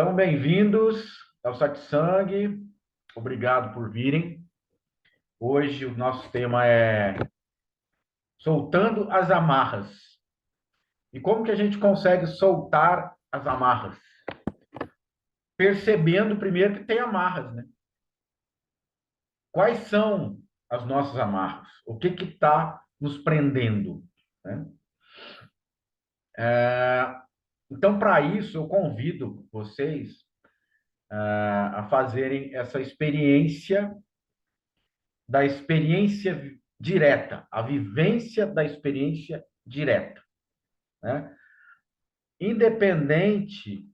Então, bem-vindos ao Satsang. Obrigado por virem. Hoje o nosso tema é soltando as amarras. E como que a gente consegue soltar as amarras? Percebendo primeiro que tem amarras, né? Quais são as nossas amarras? O que está nos prendendo, né? Então, para isso, eu convido vocês a fazerem essa experiência da experiência direta, a vivência da experiência direta, né? Independente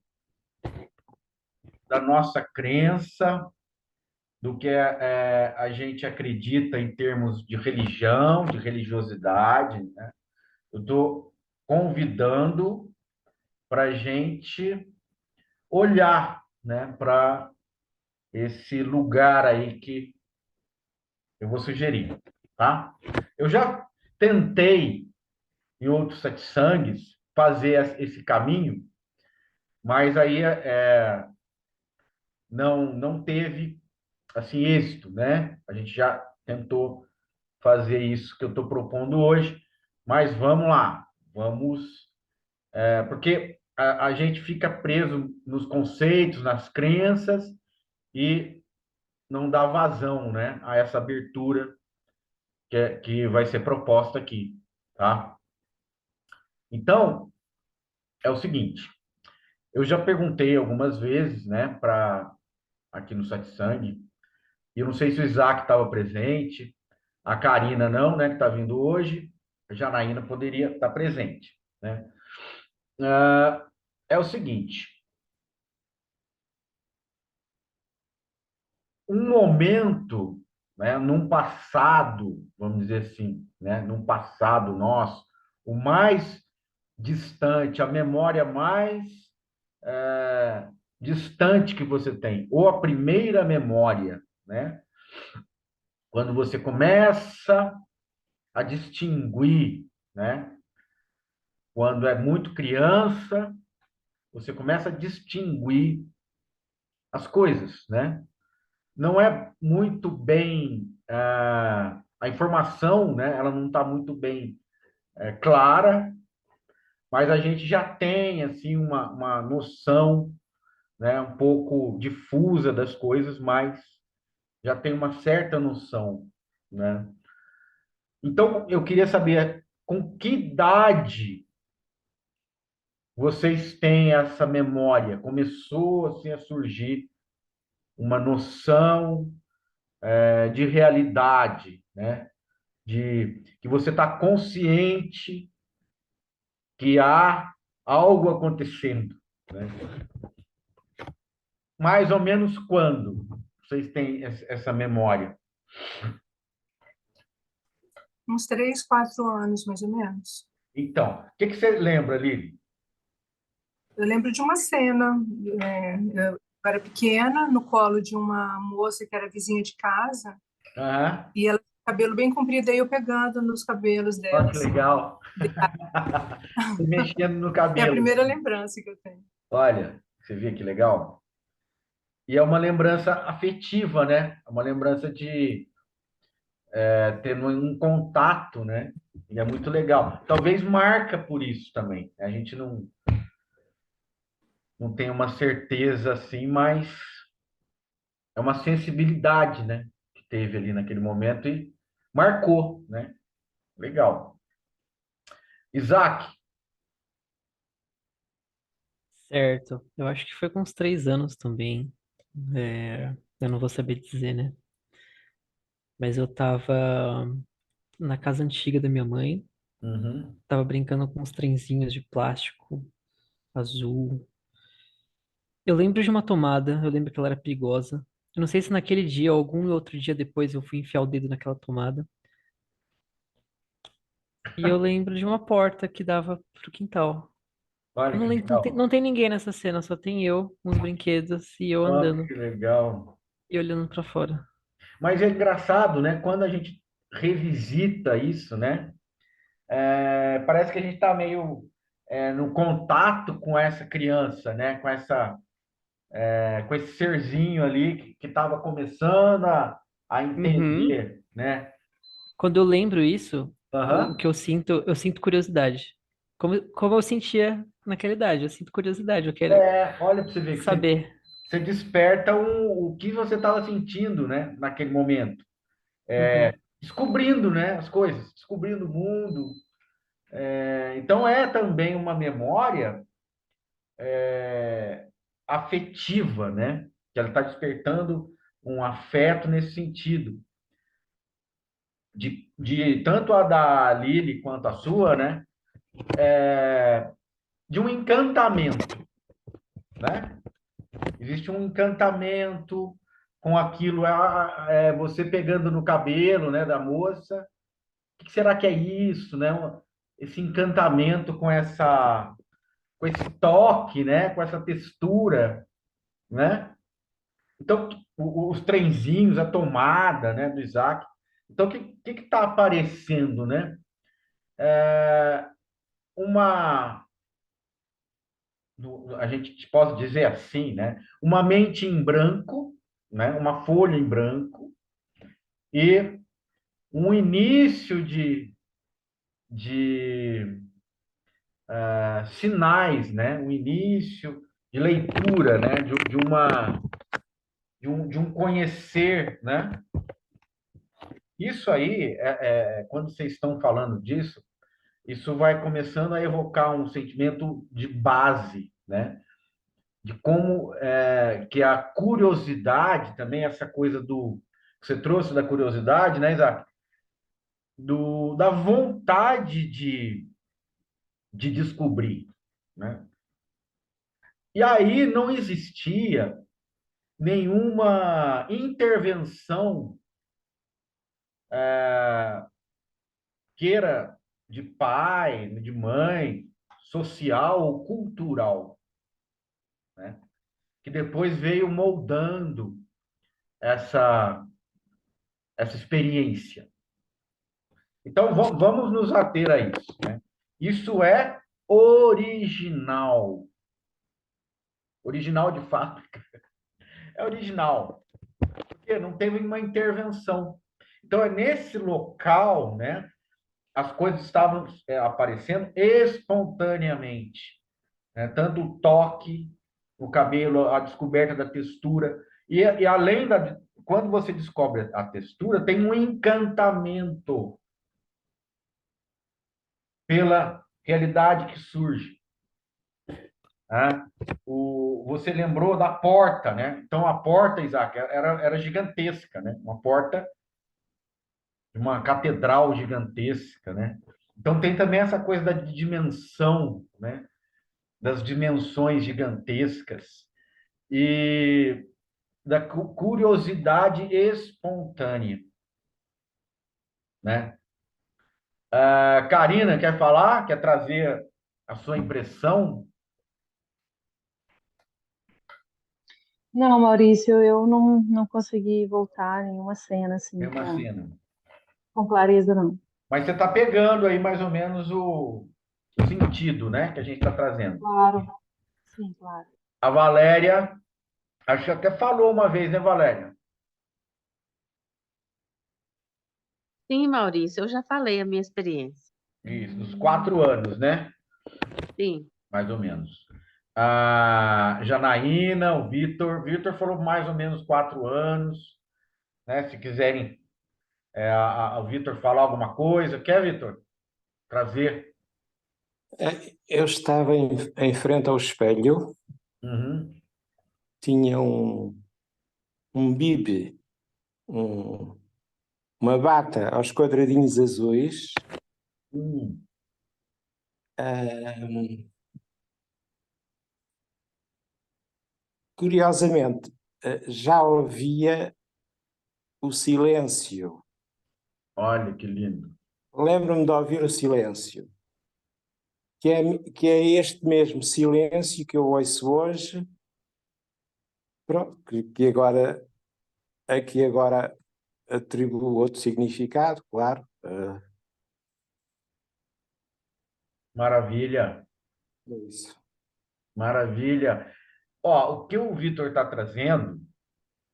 da nossa crença, do que a gente acredita em termos de religião, de religiosidade, né? Eu estou convidando para a gente olhar, né, para esse lugar aí que eu vou sugerir, tá? Eu já tentei em outros satsangs fazer esse caminho, mas aí não teve assim êxito, né? A gente já tentou fazer isso que eu estou propondo hoje, mas vamos lá, vamos, porque a gente fica preso nos conceitos, nas crenças e não dá vazão, né, a essa abertura que vai ser proposta aqui, tá? Então, é o seguinte, eu já perguntei algumas vezes, né, para aqui no Satsang, e eu não sei se o Isaac estava presente, a Karina não, né, que está vindo hoje, a Janaína poderia estar presente, né? É o seguinte, um momento, né, num passado, vamos dizer assim, né, num passado nosso, o mais distante, a memória mais distante que você tem, ou a primeira memória, né? Quando você começa a distinguir, né? Quando é muito criança, você começa a distinguir as coisas, né? Não é muito bem a informação, né? Ela não está muito bem clara, mas a gente já tem assim uma noção, né? Um pouco difusa das coisas, mas já tem uma certa noção, né? Então eu queria saber com que idade vocês têm essa memória? Começou assim a surgir uma noção de realidade, né? De que você está consciente que há algo acontecendo, né? Mais ou menos quando vocês têm essa memória? Uns 3, 4 anos, mais ou menos. Então, o que você lembra, Lili? Eu lembro de uma cena, eu era pequena, no colo de uma moça que era vizinha de casa, Aham. e ela tinha o cabelo bem comprido, aí eu pegando nos cabelos Olha dela, que assim. legal. Você mexendo no É a cabelo, primeira assim. lembrança que eu tenho. Olha, você vê que legal? E é uma lembrança afetiva, né? É uma lembrança de ter um contato, né? E é muito legal. Talvez marca por isso também. A gente não tem uma certeza assim, mas é uma sensibilidade, né? Que teve ali naquele momento e marcou, né? Legal. Isaac, Certo. Eu acho que foi com uns 3 anos também. Eu não vou saber dizer, né? Mas eu tava na casa antiga da minha mãe, uhum. tava brincando com uns trenzinhos de plástico azul. Eu lembro de uma tomada, eu lembro que ela era perigosa. Eu não sei se naquele dia ou algum outro dia depois eu fui enfiar o dedo naquela tomada. E eu lembro de uma porta que dava pro quintal. Eu Olha não que lembro, não legal. tem ninguém nessa cena, só tem eu, uns brinquedos e eu Olha andando que legal. e olhando pra fora. Mas é engraçado, né? Quando a gente revisita isso, né? Parece que a gente está meio no contato com essa criança, né? Com essa com esse serzinho ali que estava começando a Uhum. entender, né? Quando eu lembro isso, o Aham. que eu sinto curiosidade. Como eu sentia naquela idade, eu sinto curiosidade, eu quero Olha para você ver que saber. você desperta o que você estava sentindo, né? Naquele momento. Uhum. Descobrindo, né? As coisas, descobrindo o mundo. Então, é também uma memória afetiva, né? Que ela está despertando um afeto nesse sentido. De tanto a da Lili quanto a sua, né? De um encantamento, né? Existe um encantamento com aquilo, você pegando no cabelo, né, da moça. O que será que é isso, né? Esse encantamento com esse toque, né? Com essa textura, né? Então, os trenzinhos, a tomada, né, do Isaac. Então, o que está aparecendo, né? Uma, a gente pode dizer assim, né? Uma mente em branco, né? Uma folha em branco e um início de sinais, né? Um início de leitura, né? De um conhecer, né? Isso aí, quando vocês estão falando disso, isso vai começando a evocar um sentimento de base, né? De como que a curiosidade também, essa coisa que você trouxe da curiosidade, né, Isaac? Da vontade de descobrir, né? E aí não existia nenhuma intervenção queira de pai, de mãe, social ou cultural, né? Que depois veio moldando essa, essa experiência. Então, vamos nos ater a isso, né? Isso é original. Original de fábrica. É original, porque não teve uma intervenção. Então, é nesse local, né? As coisas estavam aparecendo espontaneamente, né? Tanto o toque, o cabelo, a descoberta da textura. E além quando você descobre a textura, tem um encantamento pela realidade que surge. Né? Você lembrou da porta, né? Então, a porta, Isaac, era gigantesca, né? Uma porta de uma catedral gigantesca, né? Então, tem também essa coisa da dimensão, né? Das dimensões gigantescas e da curiosidade espontânea, né? A Karina, quer falar? Quer trazer a sua impressão? Não, Maurício, eu não consegui voltar nenhuma cena Tem assim uma cena. com clareza, não. Mas você está pegando aí mais ou menos o sentido, né? Que a gente está trazendo. Claro, sim, claro. A Valéria, acho que até falou uma vez, né, Valéria? Sim, Maurício, eu já falei a minha experiência. Isso, dos 4 anos, né? Sim, Mais ou menos. A Janaína, o Vitor. Vitor falou mais ou menos 4 anos, né? Se quiserem, o Vitor falar alguma coisa. Quer, Vitor? Trazer. Eu estava em frente ao espelho, Uhum. tinha um bibe, um- uma bata aos quadradinhos azuis. Hum. Ahm, Curiosamente, já ouvia o silêncio. Olha que lindo. Lembro-me de ouvir o silêncio, que é este mesmo silêncio que eu ouço hoje, pronto, aqui agora atribuo outro significado, claro. Maravilha. É isso. Maravilha. Ó, o que o Vitor está trazendo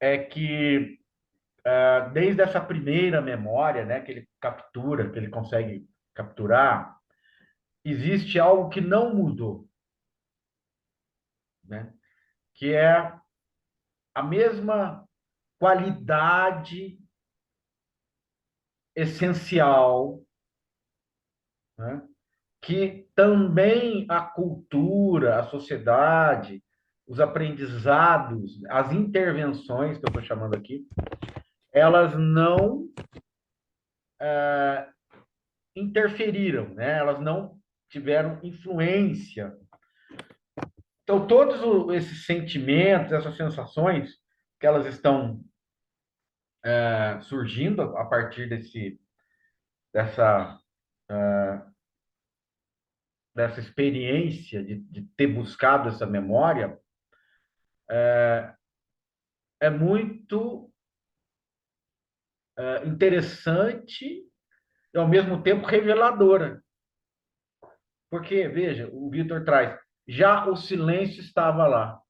é que desde essa primeira memória, né, que ele captura, que ele consegue capturar, existe algo que não mudou, né? Que é a mesma qualidade essencial, né? Que também a cultura, a sociedade, os aprendizados, as intervenções que eu estou chamando aqui, elas não interferiram, né? Elas não tiveram influência. Então, todos esses sentimentos, essas sensações que elas estão surgindo a partir dessa, dessa experiência de ter buscado essa memória, é muito interessante e, ao mesmo tempo, reveladora. Porque, veja, o Vitor traz, já o silêncio estava lá,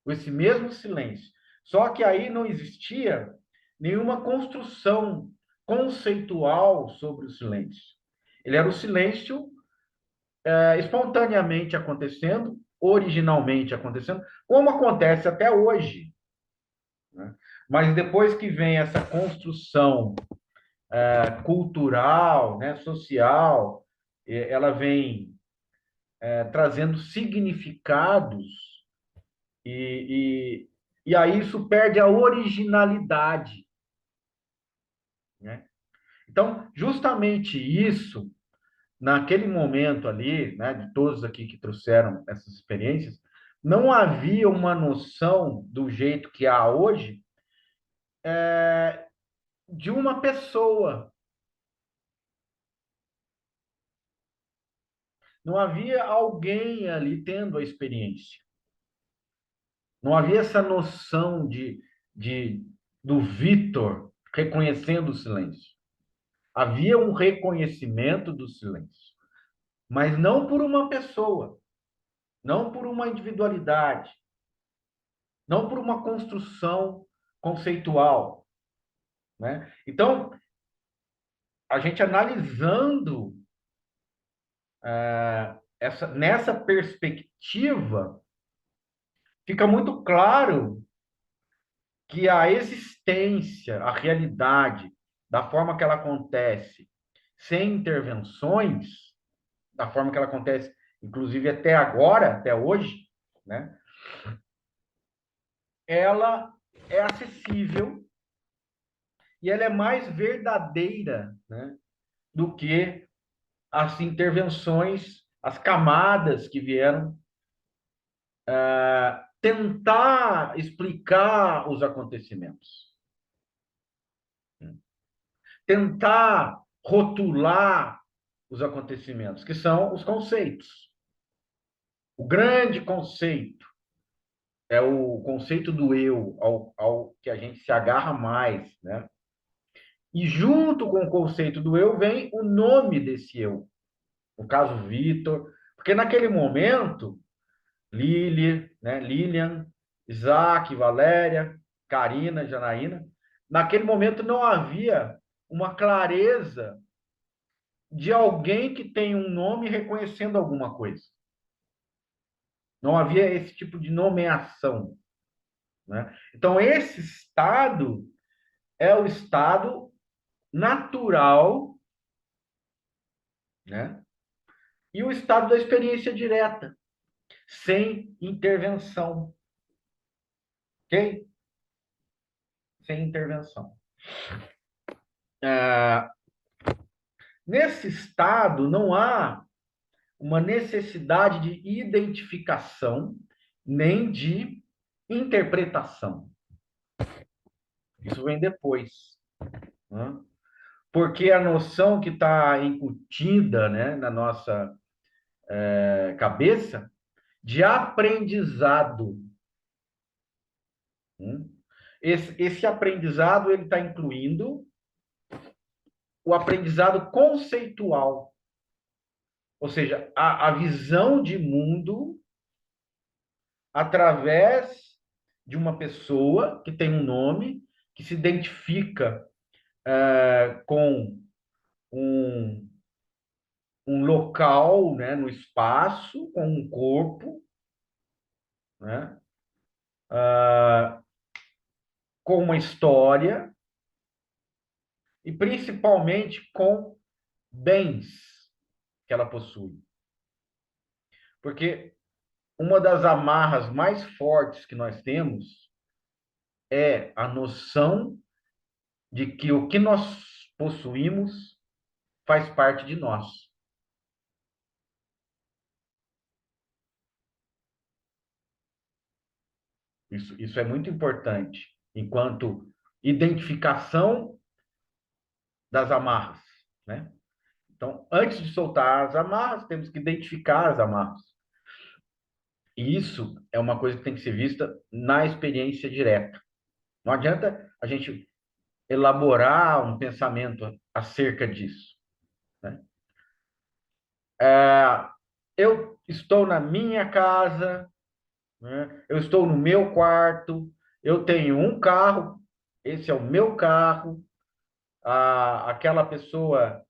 esse mesmo silêncio. Só que aí não existia nenhuma construção conceitual sobre o silêncio. Ele era o silêncio espontaneamente acontecendo, originalmente acontecendo, como acontece até hoje, né? Mas depois que vem essa construção cultural, né, social, ela vem trazendo significados e, e aí isso perde a originalidade, né? Então, justamente isso, naquele momento ali, né, de todos aqui que trouxeram essas experiências, não havia uma noção do jeito que há hoje de uma pessoa. Não havia alguém ali tendo a experiência. Não havia essa noção de do Vitor reconhecendo o silêncio. Havia um reconhecimento do silêncio, mas não por uma pessoa, não por uma individualidade, não por uma construção conceitual, né? Então, a gente analisando nessa perspectiva, fica muito claro que a existência, a realidade, da forma que ela acontece, sem intervenções, da forma que ela acontece, inclusive até agora, até hoje, né? Ela é acessível e ela é mais verdadeira, né, do que as intervenções, as camadas que vieram tentar explicar os acontecimentos, tentar rotular os acontecimentos, que são os conceitos. O grande conceito é o conceito do eu, ao que a gente se agarra mais, né? E junto com o conceito do eu vem o nome desse eu. No caso, Vitor, porque naquele momento, Lili, né, Lilian, Isaac, Valéria, Karina, Janaína, naquele momento não havia uma clareza de alguém que tem um nome reconhecendo alguma coisa. Não havia esse tipo de nomeação, né? Então, esse estado é o estado natural, né? E o estado da experiência direta, sem intervenção, ok? Sem intervenção. Nesse estado, não há uma necessidade de identificação, nem de interpretação. Isso vem depois, né? Porque a noção que está incutida, né, na nossa cabeça de aprendizado. Esse aprendizado ele está incluindo o aprendizado conceitual, ou seja, a visão de mundo através de uma pessoa que tem um nome, que se identifica com um, um local, né, no espaço, com um corpo, né, com uma história e principalmente com bens que ela possui. Porque uma das amarras mais fortes que nós temos é a noção de que o que nós possuímos faz parte de nós. Isso é muito importante, enquanto identificação das amarras, né? Então, antes de soltar as amarras, temos que identificar as amarras. E isso é uma coisa que tem que ser vista na experiência direta. Não adianta a gente elaborar um pensamento acerca disso, né? Eu estou na minha casa, né? Eu estou no meu quarto, eu tenho um carro, esse é o meu carro, aquela pessoa,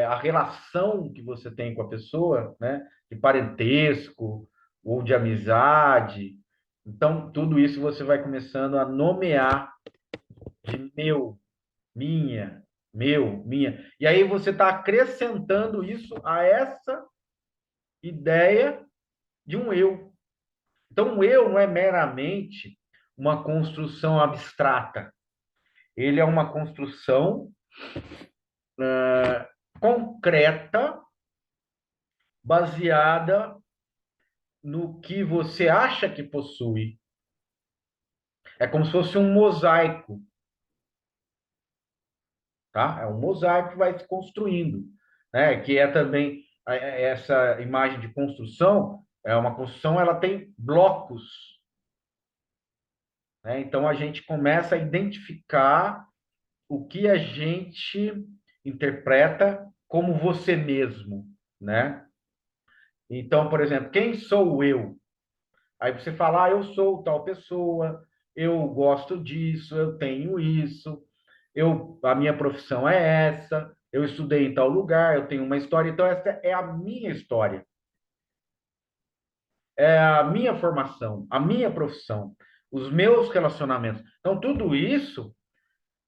a relação que você tem com a pessoa, né? De parentesco ou de amizade. Então, tudo isso você vai começando a nomear de meu, minha, meu, minha. E aí você está acrescentando isso a essa ideia de um eu. Então, o eu não é meramente uma construção abstrata. Ele é uma construção concreta, baseada no que você acha que possui. É como se fosse um mosaico, tá? É um mosaico que vai se construindo, né? Que é também essa imagem de construção, é uma construção, ela tem blocos, né? Então a gente começa a identificar o que a gente interpreta como você mesmo, né? Então, por exemplo, quem sou eu? Aí você fala, eu sou tal pessoa, eu gosto disso, eu tenho isso, a minha profissão é essa, eu estudei em tal lugar, eu tenho uma história, então essa é a minha história, é a minha formação, a minha profissão, os meus relacionamentos. Então, tudo isso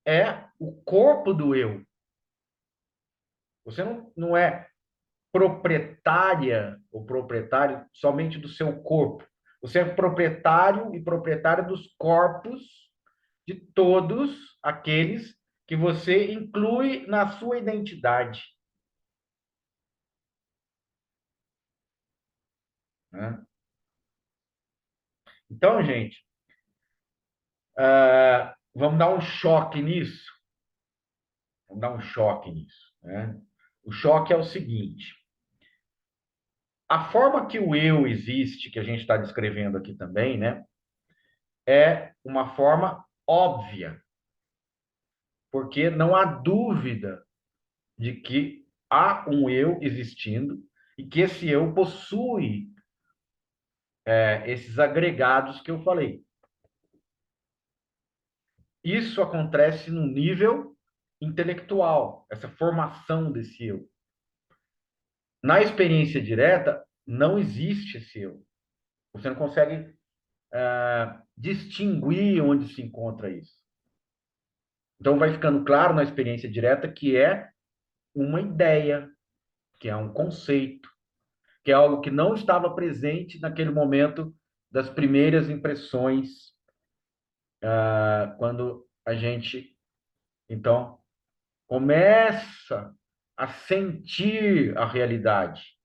é o corpo do eu. Você não é proprietária ou proprietário somente do seu corpo. Você é proprietário e proprietária dos corpos de todos aqueles que você inclui na sua identidade, né? Então, gente, vamos dar um choque nisso. Vamos dar um choque nisso, né? O choque é o seguinte: a forma que o eu existe, que a gente está descrevendo aqui também, né, é uma forma óbvia, porque não há dúvida de que há um eu existindo e que esse eu possui esses agregados que eu falei. Isso acontece no nível intelectual, essa formação desse eu. Na experiência direta, não existe esse eu. Você não consegue distinguir onde se encontra isso. Então, vai ficando claro na experiência direta que é uma ideia, que é um conceito, que é algo que não estava presente naquele momento das primeiras impressões, quando a gente, então, começa a sentir a realidade,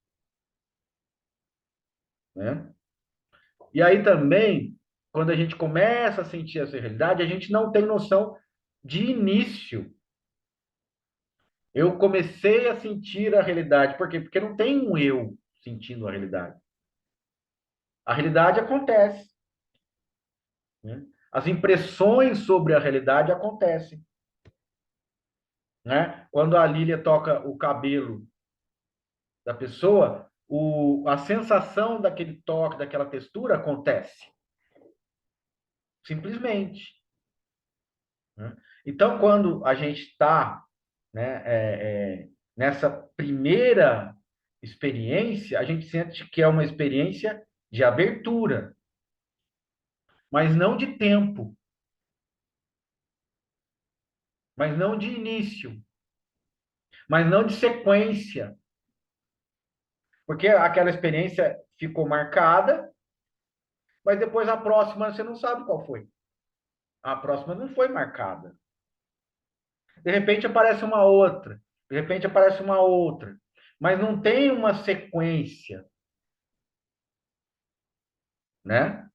né? E aí também, quando a gente começa a sentir essa realidade, a gente não tem noção de início. Eu comecei a sentir a realidade. Por quê? Porque não tem um eu sentindo a realidade. A realidade acontece, né? As impressões sobre a realidade acontecem, né? Quando a Lília toca o cabelo da pessoa, a sensação daquele toque, daquela textura acontece. Simplesmente. Né? Então, quando a gente está, né, nessa primeira experiência, a gente sente que é uma experiência de abertura, mas não de tempo, mas não de início, mas não de sequência, porque aquela experiência ficou marcada, mas depois a próxima você não sabe qual foi. A próxima não foi marcada. De repente aparece uma outra, de repente aparece uma outra, mas não tem uma sequência, né?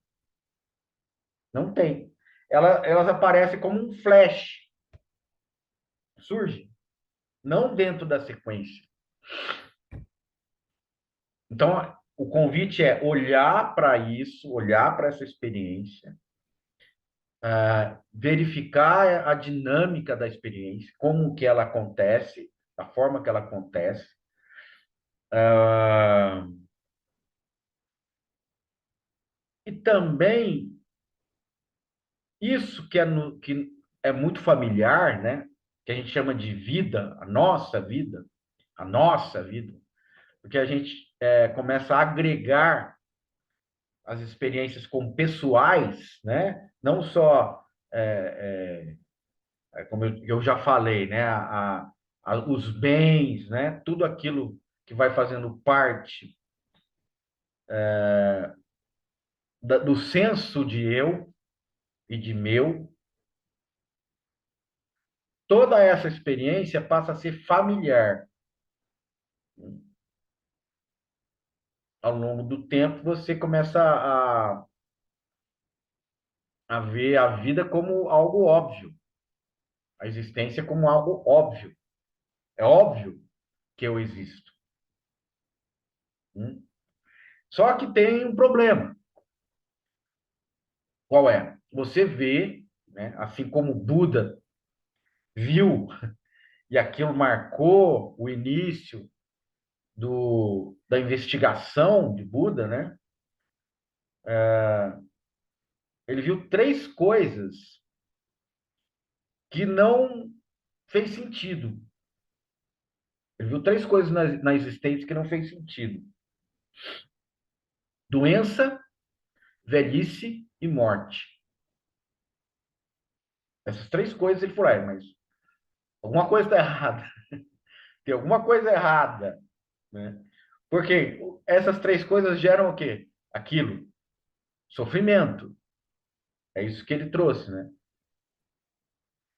Não tem. Elas aparecem como um flash, surge, não dentro da sequência. Então, o convite é olhar para isso, olhar para essa experiência, verificar a dinâmica da experiência, como que ela acontece, a forma que ela acontece. E também isso que é muito familiar, né? Que a gente chama de vida, a nossa vida, porque a gente começa a agregar as experiências como pessoais, né? Não só, como eu já falei, né? Os bens, né? Tudo aquilo que vai fazendo parte do senso de eu e de meu, toda essa experiência passa a ser familiar. Ao longo do tempo, você começa a ver a vida como algo óbvio, a existência como algo óbvio. É óbvio que eu existo. Só que tem um problema. Qual é? Você vê, né, assim como Buda viu, e aquilo marcou o início da investigação de Buda, né? Ele viu três coisas que não fez sentido. Ele viu três coisas na existência que não fez sentido: doença, velhice e morte. Essas três coisas ele falou, mas alguma coisa está errada. Tem alguma coisa errada, né? Porque essas três coisas geram o quê? Aquilo, sofrimento. É isso que ele trouxe, né?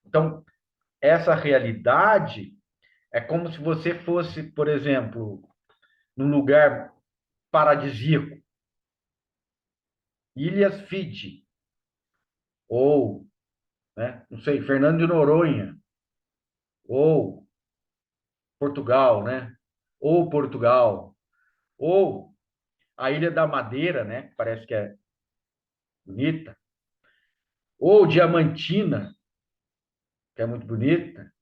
Então, essa realidade é como se você fosse, por exemplo, num lugar paradisíaco, Ilhas Fiji, ou, né, não sei, Fernando de Noronha, ou Portugal, né? Ou Portugal, ou a Ilha da Madeira, né? Que parece que é bonita, ou Diamantina, que é muito bonita,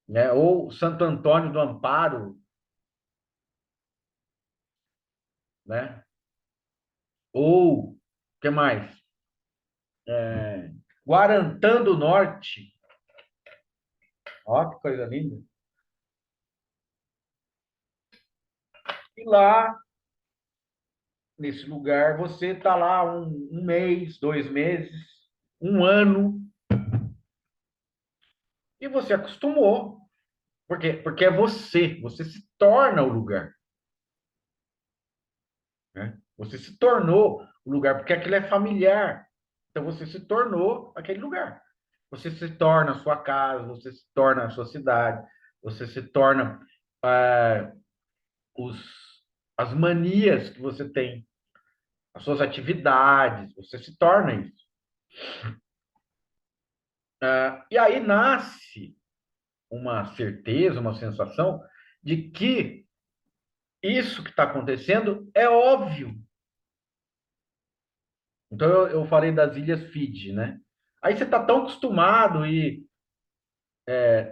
né? Ou Santo Antônio do Amparo, né? Ou, o que mais? Guarantã do Norte. Ó, que coisa linda. E lá, nesse lugar, você está lá um mês, 2 meses, um ano, e você acostumou. Por quê? Porque é você se torna o lugar. Né? Você se tornou o lugar, porque aquilo é familiar. Então você se tornou aquele lugar. Você se torna a sua casa, você se torna a sua cidade, você se torna ah, os, as manias que você tem, as suas atividades, você se torna isso. E aí nasce uma certeza, uma sensação de que isso que está acontecendo é óbvio. Então, eu falei das Ilhas Fiji, né? Aí você está tão acostumado e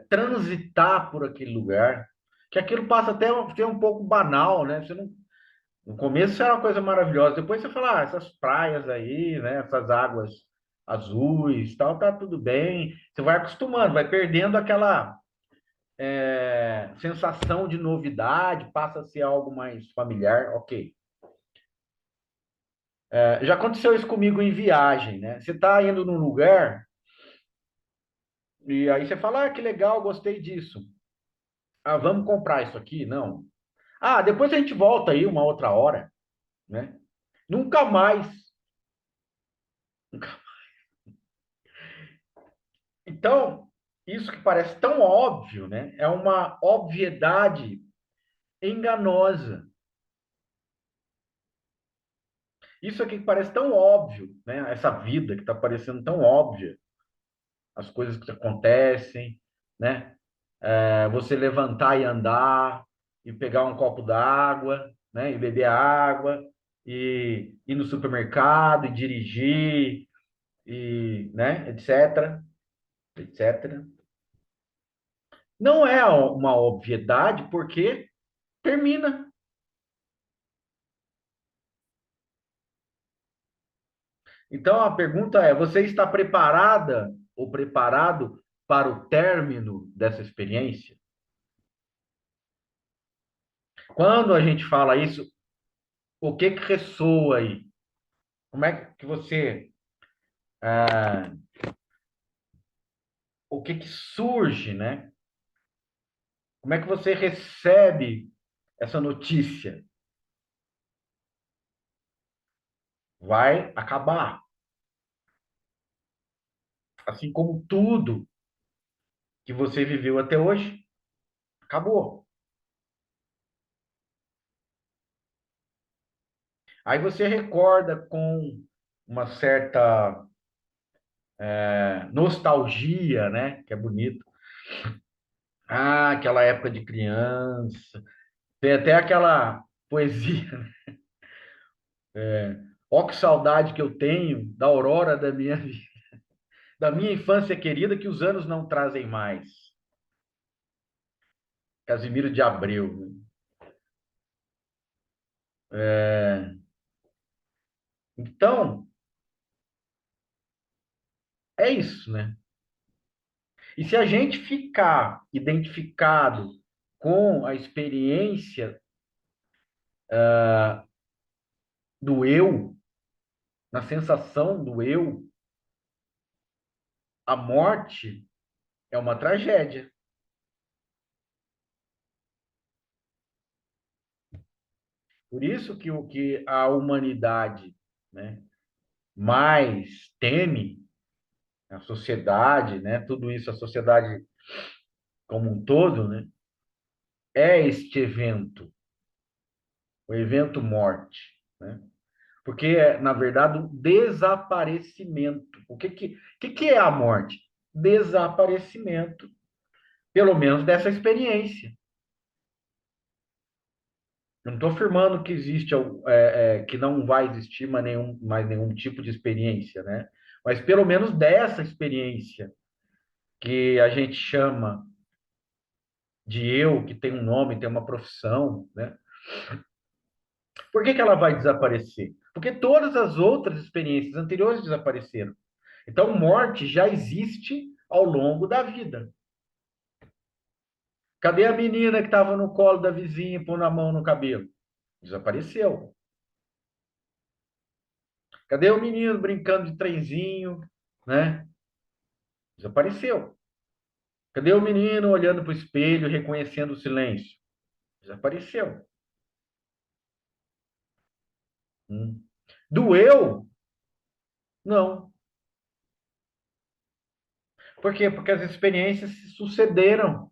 transitar por aquele lugar, que aquilo passa até a ser um pouco banal, né? Você não, no começo era uma coisa maravilhosa, depois você fala, essas praias aí, né? Essas águas azuis, tal, tá tudo bem. Você vai acostumando, vai perdendo aquela sensação de novidade, passa a ser algo mais familiar, ok. Já aconteceu isso comigo em viagem, né? Você está indo num lugar e aí você fala, que legal, gostei disso. Ah, vamos comprar isso aqui? Não. Ah, depois a gente volta aí uma outra hora, né? Nunca mais. Então, isso que parece tão óbvio, né? É uma obviedade enganosa. Isso aqui que parece tão óbvio, né? Essa vida que está parecendo tão óbvia, as coisas que acontecem, né? Você levantar e andar, e pegar um copo d'água, né? E beber água, e ir no supermercado, e dirigir, e, né? Etc, etc. Não é uma obviedade, porque termina. Então a pergunta é: você está preparada ou preparado para o término dessa experiência? Quando a gente fala isso, o que que ressoa aí? Como é que você, o que que surge, né? Como é que você recebe essa notícia? Vai acabar. Assim como tudo que você viveu até hoje, acabou. Aí você recorda com uma certa nostalgia, né? Que é bonito. Ah, aquela época de criança. Tem até aquela poesia. Ó, que saudade que eu tenho da aurora da minha vida, da minha infância querida, que os anos não trazem mais. Casimiro de Abreu, né? Então, é isso, né? E se a gente ficar identificado com a experiência do eu, na sensação do eu, a morte é uma tragédia. Por isso que o que a humanidade, né, mais teme, a sociedade, né, tudo isso, a sociedade como um todo, né, é este evento, o evento morte, né? Porque é, na verdade, um desaparecimento. O que é a morte? Desaparecimento, pelo menos dessa experiência. Eu não estou afirmando que existe, que não vai existir mais nenhum tipo de experiência, né? Mas pelo menos dessa experiência que a gente chama de eu, que tem um nome, tem uma profissão, né? Por que que ela vai desaparecer? Porque todas as outras experiências anteriores desapareceram. Então, morte já existe ao longo da vida. Cadê a menina que estava no colo da vizinha pondo a mão no cabelo? Desapareceu. Cadê o menino brincando de trenzinho, né? Desapareceu. Cadê o menino olhando para o espelho, reconhecendo o silêncio? Desapareceu. Hum. Doeu? Não. Por quê? Porque as experiências se sucederam.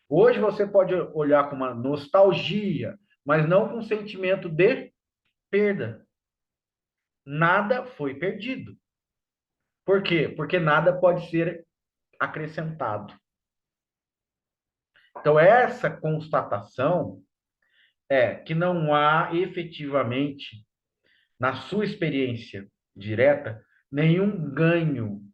Hoje você pode olhar com uma nostalgia, mas não com um sentimento de perda. Nada foi perdido. Por quê? Porque nada pode ser acrescentado. Então, essa constatação é que não há efetivamente, na sua experiência direta, nenhum ganho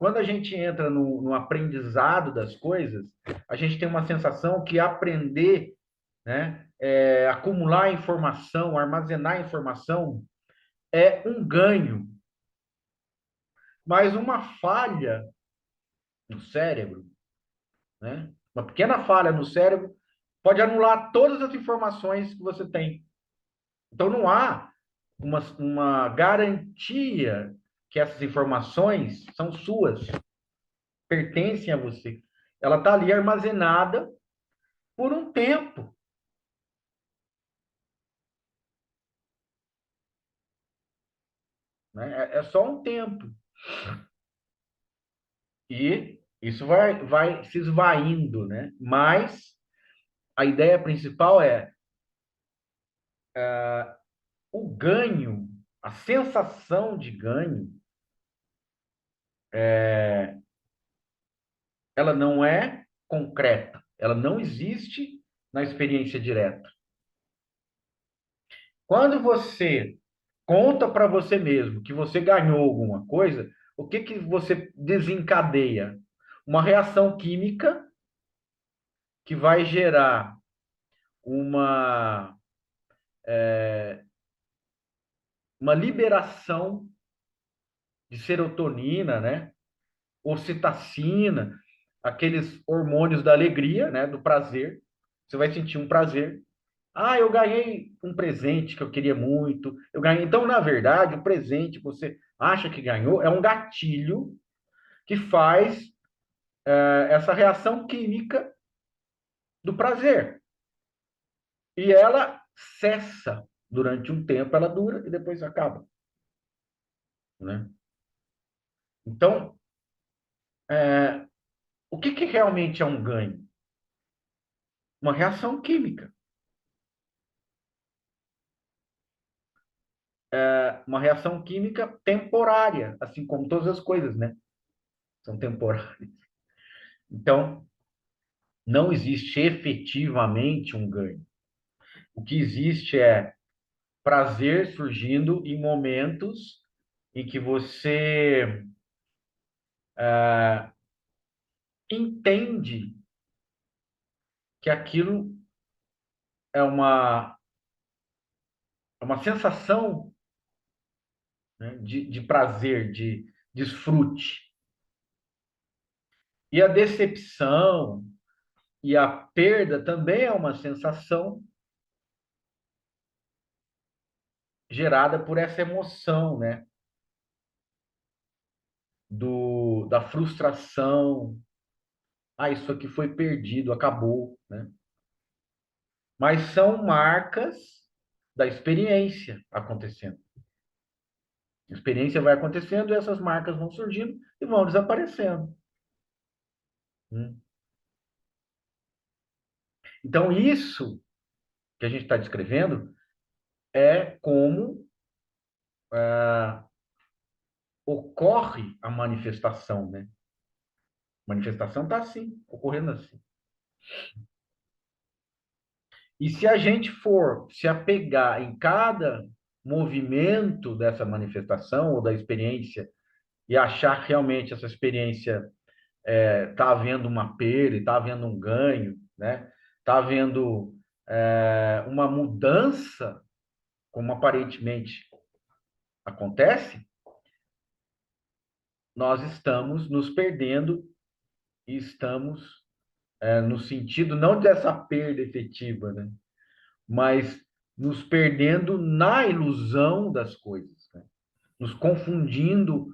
quando a gente entra no aprendizado das coisas, a gente tem uma sensação que aprender, né, acumular informação, armazenar informação é um ganho, mas uma falha no cérebro, né? Uma pequena falha no cérebro pode anular todas as informações que você tem. Então, não há uma garantia que essas informações são suas, pertencem a você. Ela está ali armazenada por um tempo, né? É só um tempo. E isso vai se esvaindo, né? Mas a ideia principal é o ganho, a sensação de ganho, ela não é concreta, ela não existe na experiência direta. Quando você conta para você mesmo que você ganhou alguma coisa, o que que você desencadeia? Uma reação química que vai gerar uma, uma liberação de serotonina, né? Ocitacina, aqueles hormônios da alegria, né? Do prazer. Você vai sentir um prazer. Ah, eu ganhei um presente que eu queria muito. Eu ganhei. Então, na verdade, o presente que você acha que ganhou é um gatilho que faz essa reação química do prazer. E ela cessa durante um tempo, ela dura e depois acaba, né? Então, o que que realmente é um ganho? Uma reação química. Uma reação química temporária, assim como todas as coisas, né? São temporárias. Então, não existe efetivamente um ganho. O que existe é prazer surgindo em momentos em que você entende que aquilo é uma sensação, né, de prazer, de desfrute. E a decepção e a perda também é uma sensação gerada por essa emoção, né? Da frustração. Ah, isso aqui foi perdido, acabou, né? Mas são marcas da experiência acontecendo. A experiência vai acontecendo e essas marcas vão surgindo e vão desaparecendo. Então, isso que a gente está descrevendo é como ocorre a manifestação, né? A manifestação está assim, ocorrendo assim. E se a gente for se apegar em cada movimento dessa manifestação ou da experiência e achar que realmente essa experiência está havendo uma perda, está havendo um ganho, né? Está havendo uma mudança, como aparentemente acontece, nós estamos nos perdendo e estamos no sentido não dessa perda efetiva, né? Mas nos perdendo na ilusão das coisas, né? Nos confundindo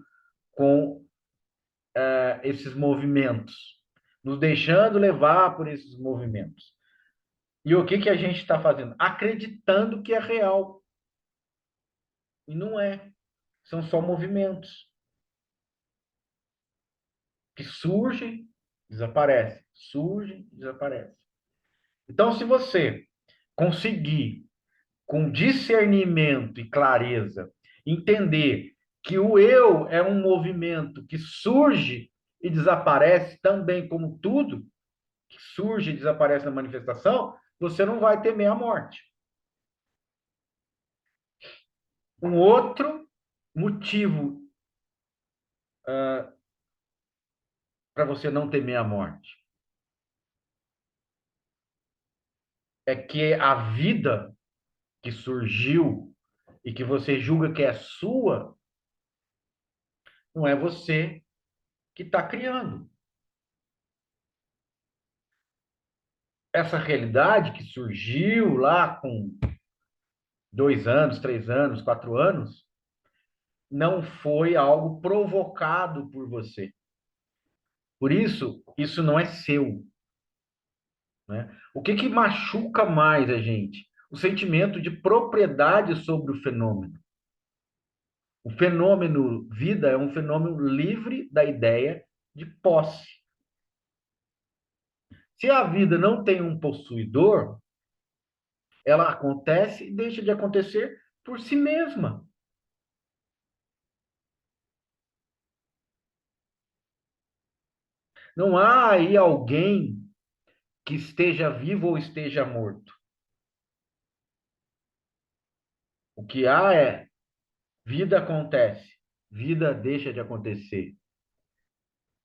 com esses movimentos, nos deixando levar por esses movimentos. E o que que a gente está fazendo? Acreditando que é real. E não é. São só movimentos que surgem, desaparecem, surgem, desaparecem. Então, se você conseguir, com discernimento e clareza, entender que o eu é um movimento que surge e desaparece também como tudo que surge e desaparece na manifestação, você não vai temer a morte. Um outro motivo para você não temer a morte? É que a vida que surgiu e que você julga que é sua, não é você que está criando. Essa realidade que surgiu lá com 2 anos, 3 anos, 4 anos, não foi algo provocado por você. Por isso, isso não é seu, né? O que que machuca mais a gente? O sentimento de propriedade sobre o fenômeno. O fenômeno vida é um fenômeno livre da ideia de posse. Se a vida não tem um possuidor, ela acontece e deixa de acontecer por si mesma. Não há aí alguém que esteja vivo ou esteja morto. O que há é vida acontece, vida deixa de acontecer.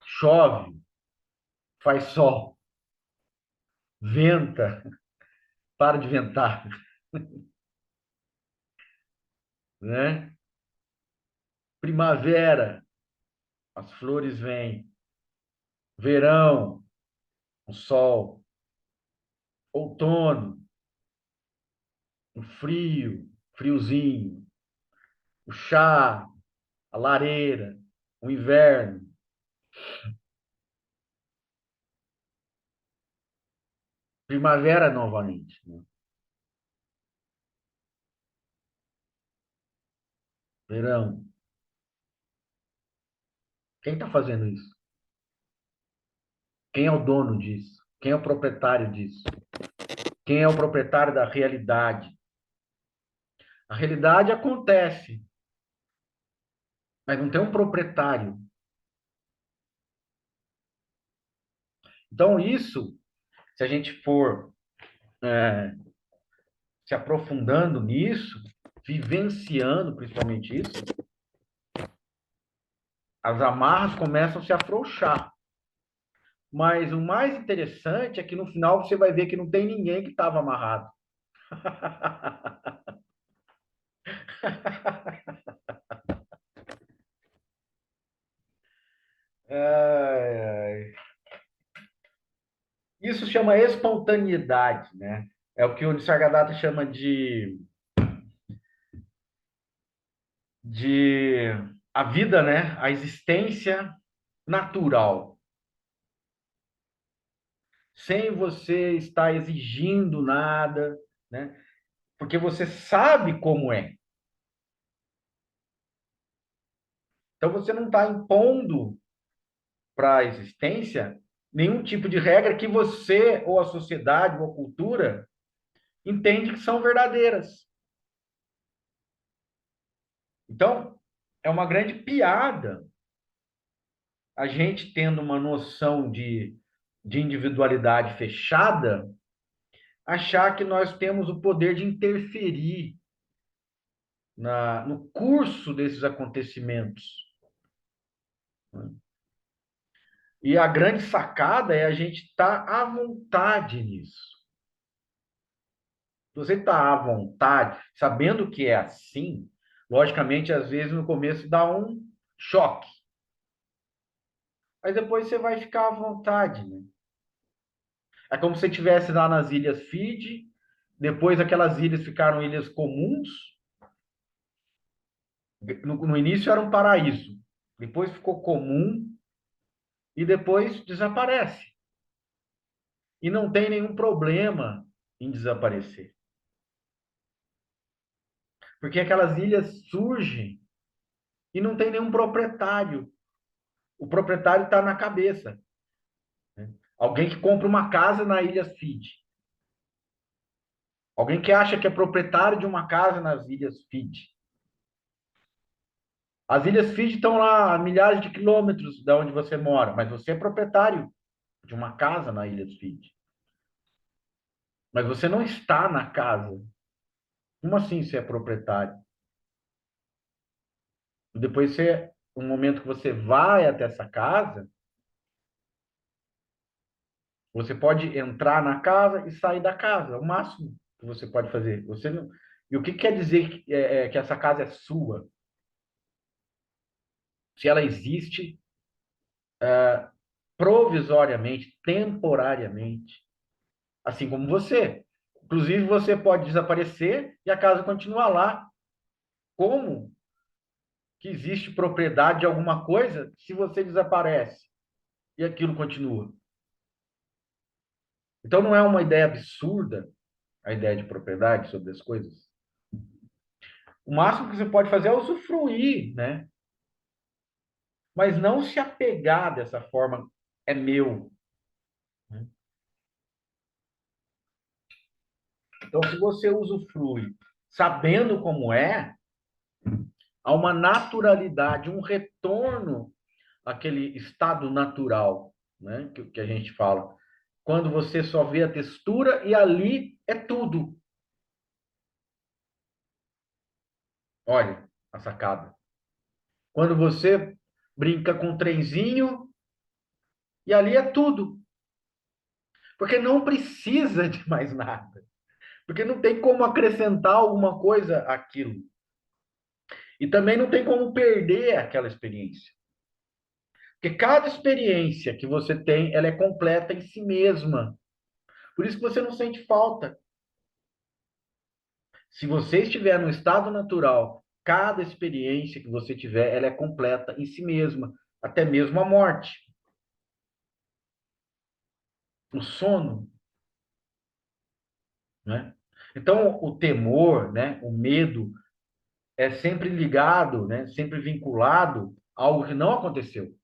Chove, faz sol, venta, para de ventar, né? Primavera, as flores vêm. Verão, o sol. Outono, o frio, friozinho. O chá, a lareira, o inverno. Primavera novamente, né? Verão. Quem está fazendo isso? Quem é o dono disso? Quem é o proprietário disso? Quem é o proprietário da realidade? A realidade acontece, mas não tem um proprietário. Então, isso, se a gente for se aprofundando nisso, vivenciando principalmente isso, as amarras começam a se afrouxar. Mas o mais interessante é que no final você vai ver que não tem ninguém que estava amarrado. Ai, ai. Isso chama espontaneidade, né? É o que o Nisargadatta chama de a vida, né? A existência natural, sem você estar exigindo nada, né? Porque você sabe como é. Então você não está impondo para a existência nenhum tipo de regra que você ou a sociedade ou a cultura entende que são verdadeiras. Então, é uma grande piada a gente tendo uma noção de individualidade fechada, achar que nós temos o poder de interferir no curso desses acontecimentos. E a grande sacada é a gente estar à vontade nisso. Se você está à vontade, sabendo que é assim, logicamente, às vezes no começo dá um choque. Mas depois você vai ficar à vontade, né? É como se você estivesse lá nas Ilhas Fiji, depois aquelas ilhas ficaram ilhas comuns. No início era um paraíso, depois ficou comum e depois desaparece. E não tem nenhum problema em desaparecer. Porque aquelas ilhas surgem e não tem nenhum proprietário. O proprietário está na cabeça. Alguém que compra uma casa na Ilha Fiji. Alguém que acha que é proprietário de uma casa nas Ilhas Fiji. As Ilhas Fiji estão lá a milhares de quilômetros de onde você mora, mas você é proprietário de uma casa na Ilhas Fiji. Mas você não está na casa. Como assim você é proprietário? Depois um momento que você vai até essa casa, Você pode entrar na casa e sair da casa, é o máximo que você pode fazer. Você não... E o que quer dizer que essa casa é sua? Se ela existe provisoriamente, temporariamente, assim como você. Inclusive, você pode desaparecer e a casa continuar lá. Como que existe propriedade de alguma coisa se você desaparece e aquilo continua? Então, não é uma ideia absurda a ideia de propriedade sobre as coisas? O máximo que você pode fazer é usufruir, né? Mas não se apegar dessa forma, é meu, né? Então, se você usufrui sabendo como é, há uma naturalidade, um retorno àquele estado natural, né? Que a gente fala. Quando você só vê a textura e ali é tudo. Olha a sacada. Quando você brinca com um trenzinho e ali é tudo. Porque não precisa de mais nada. Porque não tem como acrescentar alguma coisa àquilo. E também não tem como perder aquela experiência. Porque cada experiência que você tem, ela é completa em si mesma. Por isso que você não sente falta. Se você estiver no estado natural, cada experiência que você tiver, ela é completa em si mesma, até mesmo a morte. O sono, né? Então, o temor, né, o medo é sempre ligado, né, sempre vinculado a algo que não aconteceu.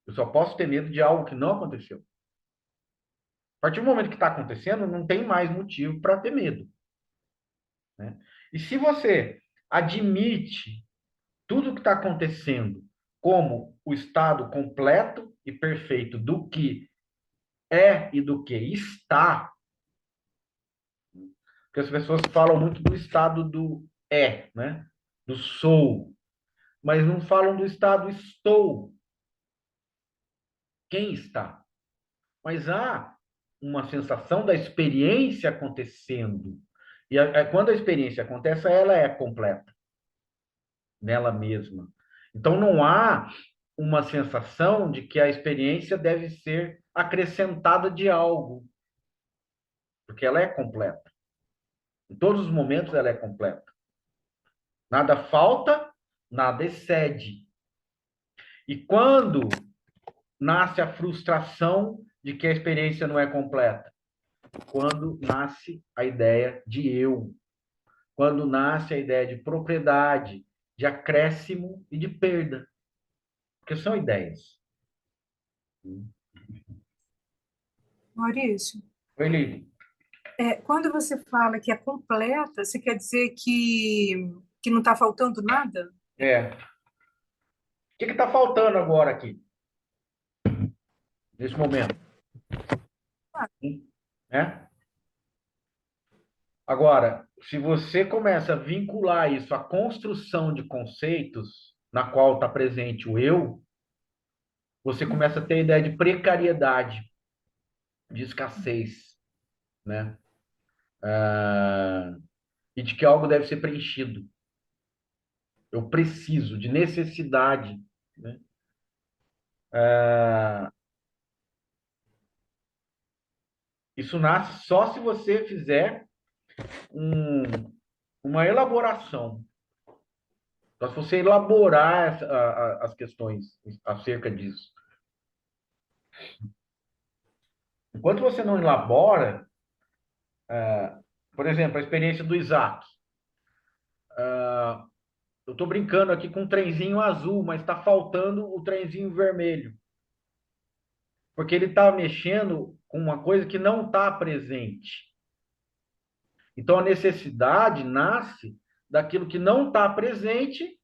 Eu só posso ter medo de algo que não aconteceu. A partir do momento que está acontecendo, não tem mais motivo para ter medo, né? E se você admite tudo que está acontecendo como o estado completo e perfeito do que é e do que está, porque as pessoas falam muito do estado do né? Do sou, mas não falam do estado estou. Quem está? Mas há uma sensação da experiência acontecendo. E quando a experiência acontece, ela é completa nela mesma. Então não há uma sensação de que a experiência deve ser acrescentada de algo, porque ela é completa. Em todos os momentos ela é completa. Nada falta, nada excede. E quando nasce a frustração de que a experiência não é completa? Quando nasce a ideia de eu, quando nasce a ideia de propriedade, de acréscimo e de perda, porque são ideias. Maurício, Oi, Lili. quando você fala que é completa, você quer dizer que não está faltando nada? É. O que está faltando agora aqui, nesse momento? Né? Agora, se você começa a vincular isso à construção de conceitos, na qual está presente o eu, você começa a ter a ideia de precariedade, de escassez, né? E de que algo deve ser preenchido. Eu preciso, de necessidade, né? Isso nasce só se você fizer uma elaboração. Só se você elaborar as questões acerca disso. Enquanto você não elabora, por exemplo, a experiência do Isaac. Eu estou brincando aqui com um trenzinho azul, mas está faltando o trenzinho vermelho. Porque ele está mexendo com uma coisa que não está presente. Então, a necessidade nasce daquilo que não está presente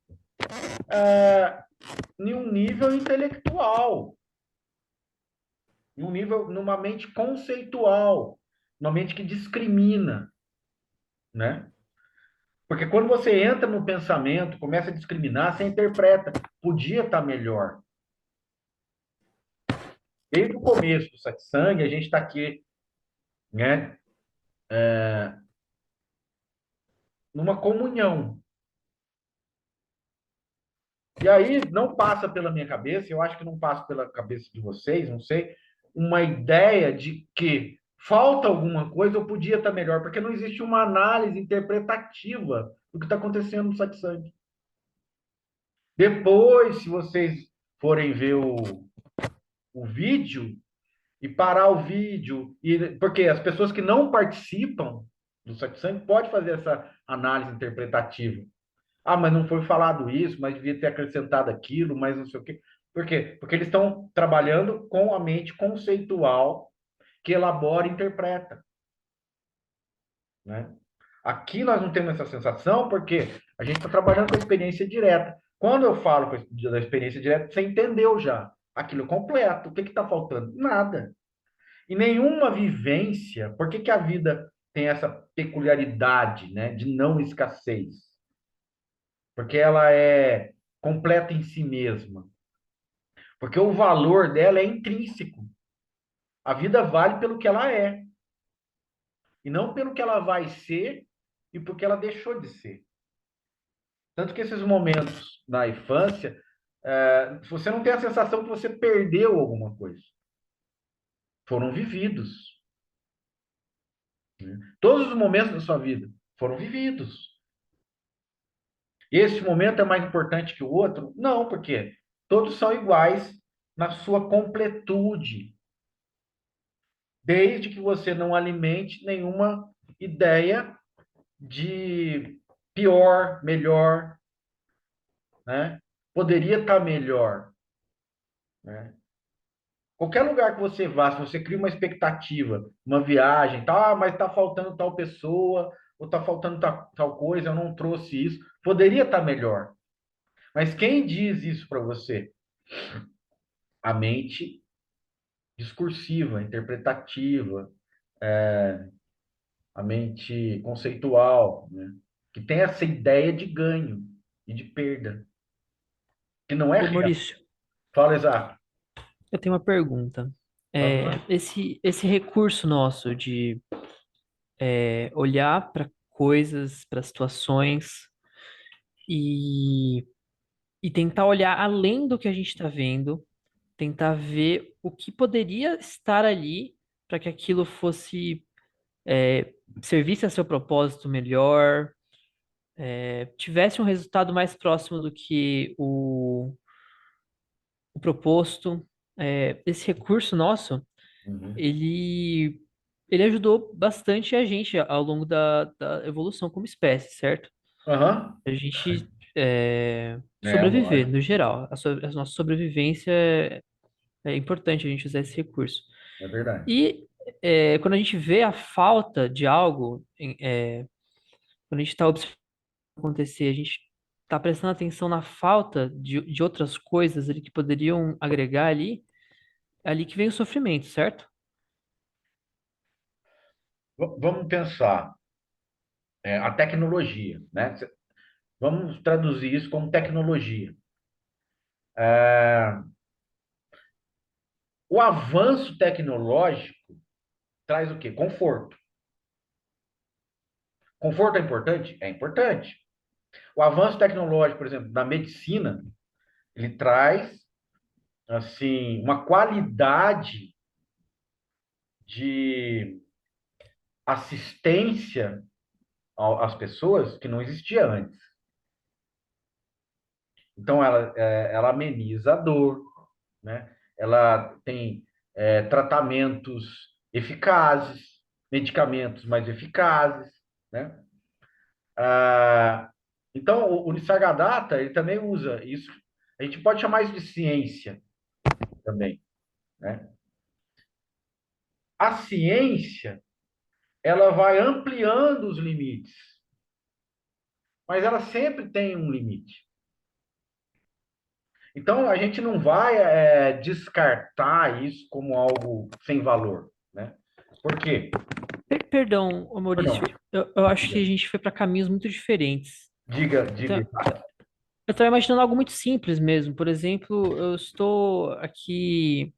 em um nível intelectual, numa mente conceitual, numa mente que discrimina, né? Porque quando você entra no pensamento, começa a discriminar, você interpreta, podia estar melhor. Desde o começo do satsang, a gente está aqui, né, numa comunhão. E aí não passa pela minha cabeça, eu acho que não passa pela cabeça de vocês, não sei, uma ideia de que falta alguma coisa ou podia estar melhor, porque não existe uma análise interpretativa do que está acontecendo no satsang. Depois, se vocês forem ver o vídeo e parar o vídeo, porque as pessoas que não participam do satsang podem fazer essa análise interpretativa. Ah, mas não foi falado isso, mas devia ter acrescentado aquilo, mas não sei o quê. Por quê? Porque eles estão trabalhando com a mente conceitual que elabora e interpreta, né? Aqui nós não temos essa sensação porque a gente está trabalhando com a experiência direta. Quando eu falo da experiência direta, você entendeu já. Aquilo completo. O que está faltando? Nada. E nenhuma vivência. Por que a vida tem essa peculiaridade, né, de não escassez? Porque ela é completa em si mesma. Porque o valor dela é intrínseco. A vida vale pelo que ela é, e não pelo que ela vai ser e porque ela deixou de ser. Tanto que esses momentos na infância, você não tem a sensação que você perdeu alguma coisa. Foram vividos. Né? Todos os momentos da sua vida foram vividos. Esse momento é mais importante que o outro? Não, porque todos são iguais na sua completude. Desde que você não alimente nenhuma ideia de pior, melhor, né? Poderia estar melhor, né? Qualquer lugar que você vá, se você cria uma expectativa, uma viagem, tá, mas está faltando tal pessoa, ou está faltando tal coisa, eu não trouxe isso, poderia estar melhor. Mas quem diz isso para você? A mente discursiva, interpretativa, a mente conceitual, né? Que tem essa ideia de ganho e de perda, que não é Ô, real. Maurício, Fala, exato. eu tenho uma pergunta. Aham. Esse recurso nosso de olhar para coisas, para situações e, e tentar olhar além do que a gente está vendo, tentar ver o que poderia estar ali para que aquilo fosse servisse a seu propósito melhor, tivesse um resultado mais próximo do que o proposto. Esse recurso nosso, Uhum. ele, ele ajudou bastante a gente ao longo da evolução como espécie, certo? Aham. A gente sobreviver, Lógico, no geral. A nossa sobrevivência é importante a gente usar esse recurso. é verdade. E quando a gente vê a falta de algo, quando a gente está observando acontecer, a gente está prestando atenção na falta de outras coisas ali que poderiam agregar ali, é ali que vem o sofrimento, certo? Vamos pensar, a tecnologia, né? Vamos traduzir isso como tecnologia. É, o avanço tecnológico traz o quê? Conforto. Conforto é importante? É importante. O avanço tecnológico, por exemplo, na medicina, ele traz assim uma qualidade de assistência às pessoas que não existia antes. Então, ela ameniza a dor, né? Ela tem tratamentos eficazes, medicamentos mais eficazes, né? Ah, então, o Nisargadatta, ele também usa isso. A gente pode chamar isso de ciência também, né? A ciência, ela vai ampliando os limites, mas ela sempre tem um limite. Então, a gente não vai descartar isso como algo sem valor, né? Por quê? Perdão, ô Perdão, Maurício, eu acho que diga, a gente foi para caminhos muito diferentes. diga, Então, diga. eu estava imaginando algo muito simples mesmo. Por exemplo, eu estou aqui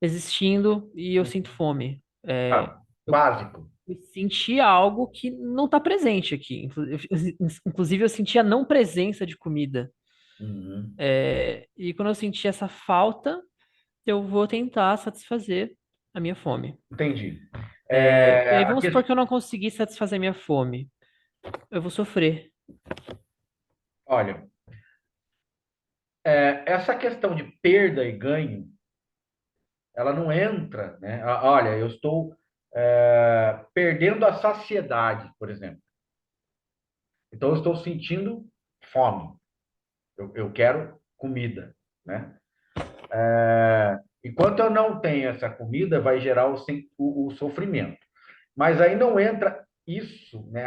existindo e eu sinto fome. Ah, básico. Eu sentia algo que não está presente aqui. Inclusive, eu sentia a não presença de comida. Uhum. E quando eu senti essa falta, eu vou tentar satisfazer a minha fome. Entendi. E aí A vamos supor ques- que eu não consegui satisfazer minha fome. Eu vou sofrer. Olha, essa questão de perda e ganho, ela não entra, né? Olha, eu estou perdendo a saciedade, por exemplo. Então, eu estou sentindo fome. Eu quero comida, né? Enquanto eu não tenho essa comida, vai gerar o sofrimento. Mas aí não entra isso, né?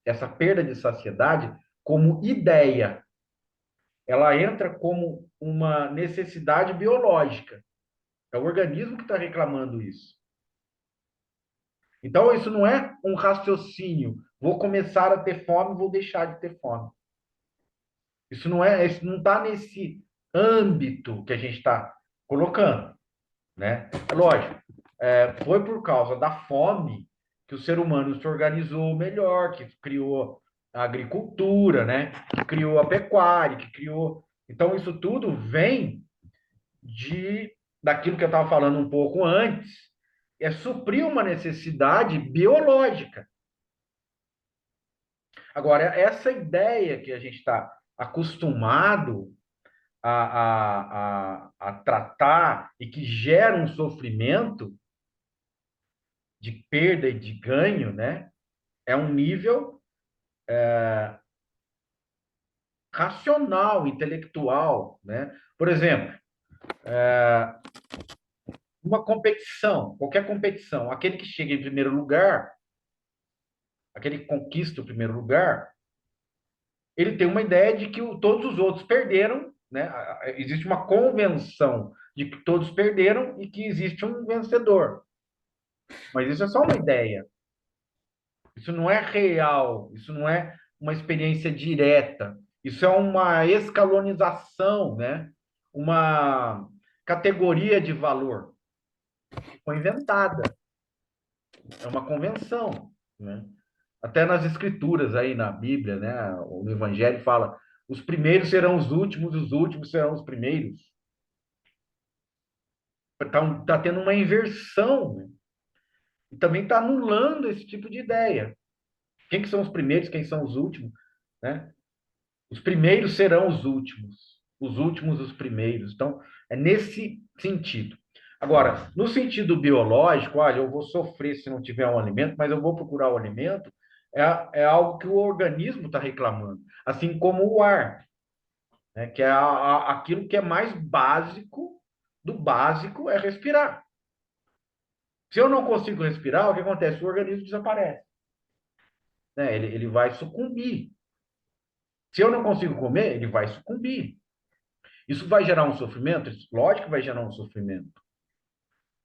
Essa perda de saciedade como ideia. Ela entra como uma necessidade biológica. É o organismo que está reclamando isso. Então, isso não é um raciocínio. Vou começar a ter fome, vou deixar de ter fome. Isso não está nesse âmbito que a gente está colocando, né? É lógico, foi por causa da fome que o ser humano se organizou melhor, que criou a agricultura, né? Que criou a pecuária, que criou. Então, isso tudo vem de daquilo que eu estava falando um pouco antes, é suprir uma necessidade biológica. Agora, essa ideia que a gente está acostumado a tratar e que gera um sofrimento de perda e de ganho, né? É um nível racional, intelectual, né? Por exemplo, uma competição, qualquer competição, aquele que chega em primeiro lugar, aquele que conquista o primeiro lugar, ele tem uma ideia de que todos os outros perderam, né? Existe uma convenção de que todos perderam e que existe um vencedor. Mas isso é só uma ideia. Isso não é real, isso não é uma experiência direta. Isso é uma escalonização, né? Uma categoria de valor. Foi inventada. É uma convenção, né? Até nas escrituras aí na Bíblia, né? O Evangelho fala: os primeiros serão os últimos serão os primeiros. Tá tendo uma inversão, né? E também está anulando esse tipo de ideia. Quem que são os primeiros, quem são os últimos, né? Os primeiros serão os últimos os primeiros. Então, é nesse sentido. Agora, no sentido biológico, olha, eu vou sofrer se não tiver um alimento, mas eu vou procurar o alimento, é algo que o organismo está reclamando. Assim como o ar, né, que é aquilo que é mais básico do básico é respirar. Se eu não consigo respirar, o que acontece? O organismo desaparece. Né? Ele vai sucumbir. Se eu não consigo comer, ele vai sucumbir. Isso vai gerar um sofrimento? Lógico que vai gerar um sofrimento.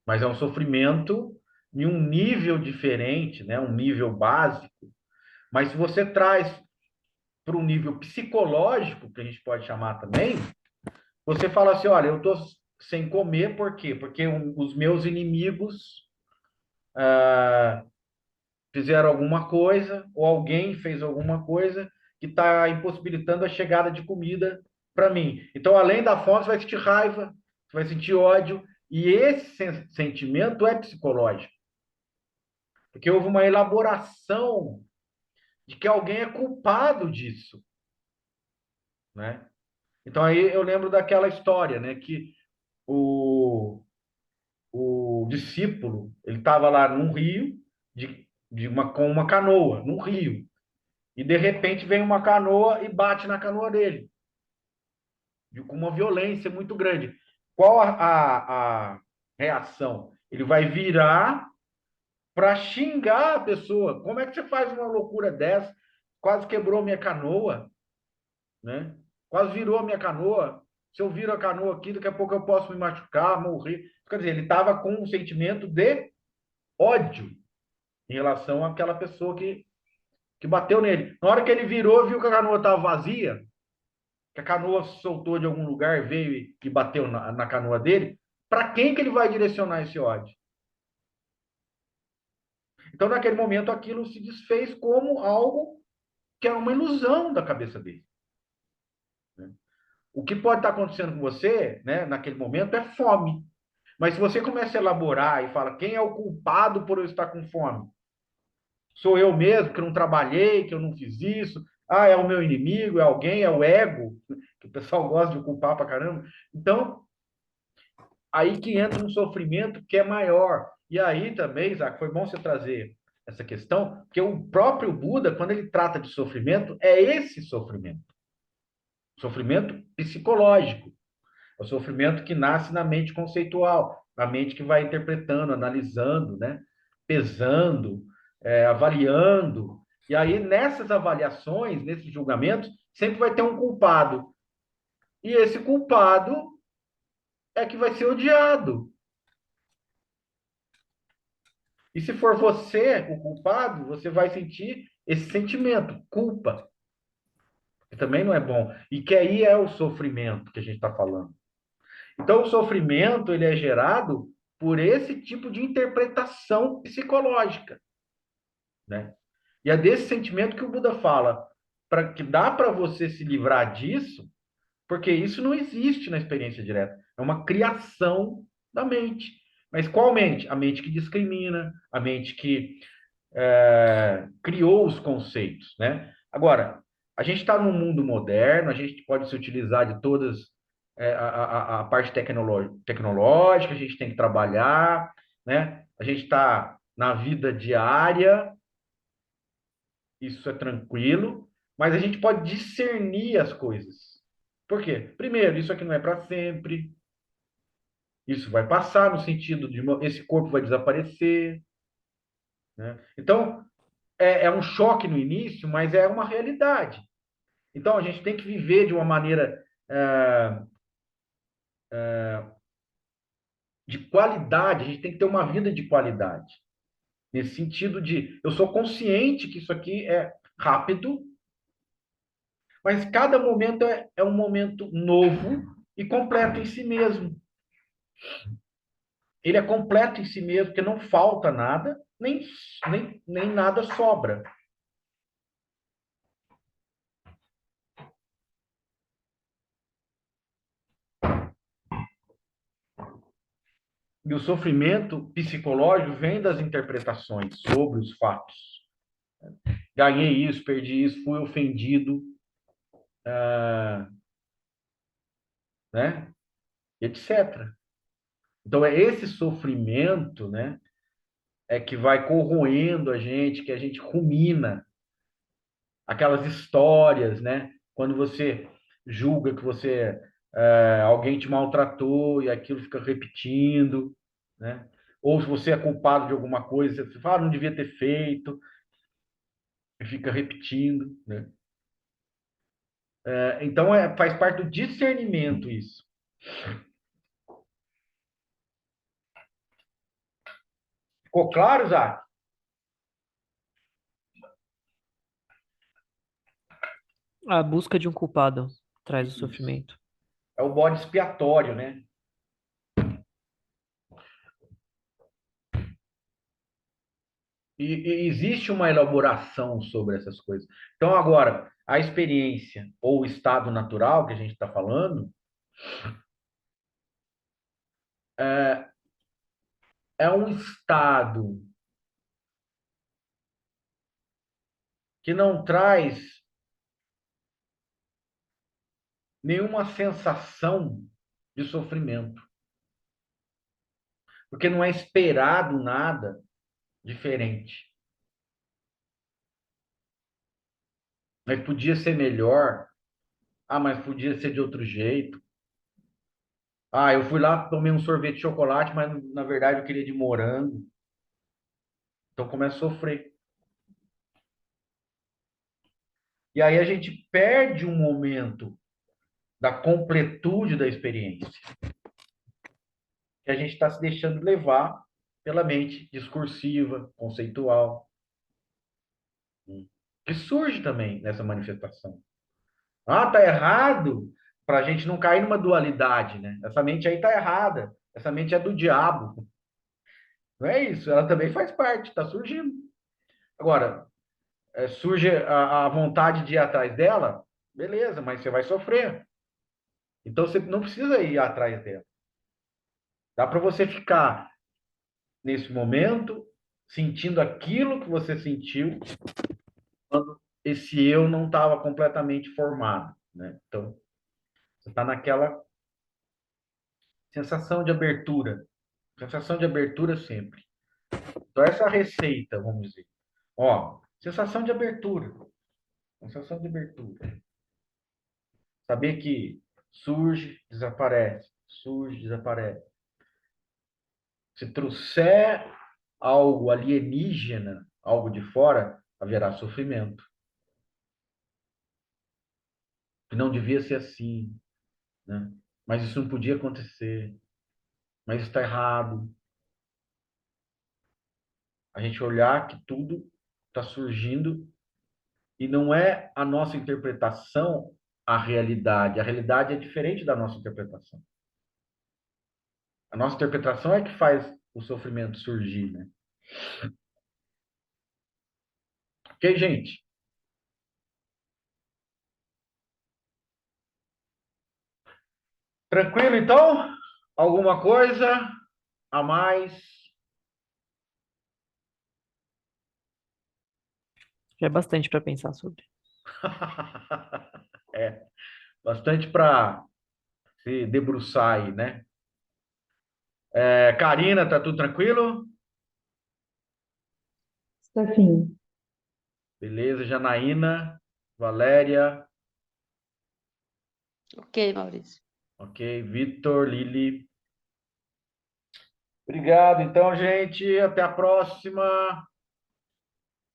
Mas é um sofrimento em um nível diferente, né? Um nível básico. Mas se você traz para um nível psicológico, que a gente pode chamar também, você fala assim: olha, eu estou sem comer, por quê? Porque os meus inimigos fizeram alguma coisa, ou alguém fez alguma coisa que está impossibilitando a chegada de comida para mim. Então, além da fome, você vai sentir raiva, você vai sentir ódio, e esse sentimento é psicológico, porque houve uma elaboração de que alguém é culpado disso, né? Então aí eu lembro daquela história, né, que o, o discípulo, ele estava lá num rio com uma canoa, num rio. E de repente vem uma canoa e bate na canoa dele, com uma violência muito grande. Qual a reação? Ele vai virar para xingar a pessoa. Como é que você faz uma loucura dessa? Quase quebrou minha canoa, né? Quase virou minha canoa. Se eu viro a canoa aqui, daqui a pouco eu posso me machucar, morrer. Quer dizer, ele estava com um sentimento de ódio em relação àquela pessoa que bateu nele. Na hora que ele virou, viu que a canoa estava vazia, que a canoa soltou de algum lugar, veio e bateu na canoa dele, para quem que ele vai direcionar esse ódio? Então, naquele momento, aquilo se desfez como algo que é uma ilusão da cabeça dele. O que pode estar acontecendo com você, né, naquele momento, é fome. Mas se você começa a elaborar e fala, quem é o culpado por eu estar com fome? Sou eu mesmo, que eu não trabalhei, que eu não fiz isso. Ah, é o meu inimigo, é alguém, é o ego, que o pessoal gosta de culpar pra caramba. Então, aí que entra um sofrimento que é maior. E aí também, Isaac, foi bom você trazer essa questão, porque o próprio Buda, quando ele trata de sofrimento, é esse sofrimento. Sofrimento psicológico. É o sofrimento que nasce na mente conceitual, na mente que vai interpretando, analisando, né? Pesando, avaliando. E aí, nessas avaliações, nesses julgamentos, sempre vai ter um culpado. E esse culpado é que vai ser odiado. E se for você o culpado, você vai sentir esse sentimento, culpa, que também não é bom. E que aí é o sofrimento que a gente está falando. Então, o sofrimento ele é gerado por esse tipo de interpretação psicológica, né? E é desse sentimento que o Buda fala, para que dá para você se livrar disso, porque isso não existe na experiência direta. É uma criação da mente. Mas qual mente? A mente que discrimina, a mente que criou os conceitos, né? Agora, a gente está num mundo moderno, a gente pode se utilizar de todas a parte tecnológica, a gente tem que trabalhar, né? A gente está na vida diária, isso é tranquilo, mas a gente pode discernir as coisas. Por quê? Primeiro, isso aqui não é para sempre, isso vai passar no sentido de esse corpo vai desaparecer, né? Então, é um choque no início, mas é uma realidade. Então, a gente tem que viver de uma maneira de qualidade, a gente tem que ter uma vida de qualidade. Nesse sentido de, eu sou consciente que isso aqui é rápido, mas cada momento é um momento novo e completo em si mesmo. Ele é completo em si mesmo, porque não falta nada, nem nada sobra. E o sofrimento psicológico vem das interpretações sobre os fatos. Ganhei isso, perdi isso, fui ofendido, né? Etc. Então, é esse sofrimento, né? É que vai corroendo a gente, que a gente rumina aquelas histórias, né? Quando você julga que alguém te maltratou e aquilo fica repetindo, né? Ou se você é culpado de alguma coisa, você fala, não devia ter feito, e fica repetindo, né? Então, faz parte do discernimento isso. Ficou claro, Zá? A busca de um culpado traz o Isso. sofrimento. É o bode expiatório, né? E existe uma elaboração sobre essas coisas. Então, agora, a experiência ou o estado natural que a gente está falando é um estado que não traz nenhuma sensação de sofrimento, porque não é esperado nada diferente. Mas podia ser melhor. Ah, mas podia ser de outro jeito. Ah, eu fui lá, tomei um sorvete de chocolate, mas na verdade eu queria de morango. Então começa a sofrer. E aí a gente perde um momento da completude da experiência, que a gente está se deixando levar pela mente discursiva, conceitual, que surge também nessa manifestação. Ah, tá errado, para a gente não cair numa dualidade, né? Essa mente aí tá errada. Essa mente é do diabo. Não é isso, ela também faz parte, está surgindo. Agora, surge a vontade de ir atrás dela, beleza, mas você vai sofrer. Então você não precisa ir atrás dela. Dá para você ficar nesse momento sentindo aquilo que você sentiu quando esse eu não estava completamente formado, né? Então, você está naquela sensação de abertura sempre. Então, essa é a receita, vamos dizer. Ó, sensação de abertura, sensação de abertura. Saber que surge, desaparece. Se trouxer algo alienígena, algo de fora, haverá sofrimento. Que não devia ser assim, né? Mas isso não podia acontecer. Mas isso está errado. A gente olhar que tudo está surgindo e não é a nossa interpretação a realidade. A realidade é diferente da nossa interpretação. A nossa interpretação é que faz o sofrimento surgir, né? Ok, gente? Tranquilo, então? Alguma coisa a mais? Já é bastante para pensar sobre. É, bastante para se debruçar aí, né? Karina, tá tudo tranquilo? Está fim. Beleza, Janaína, Valéria, Ok, Maurício. ok, Vitor, Lili. Obrigado, então, gente. Até a próxima.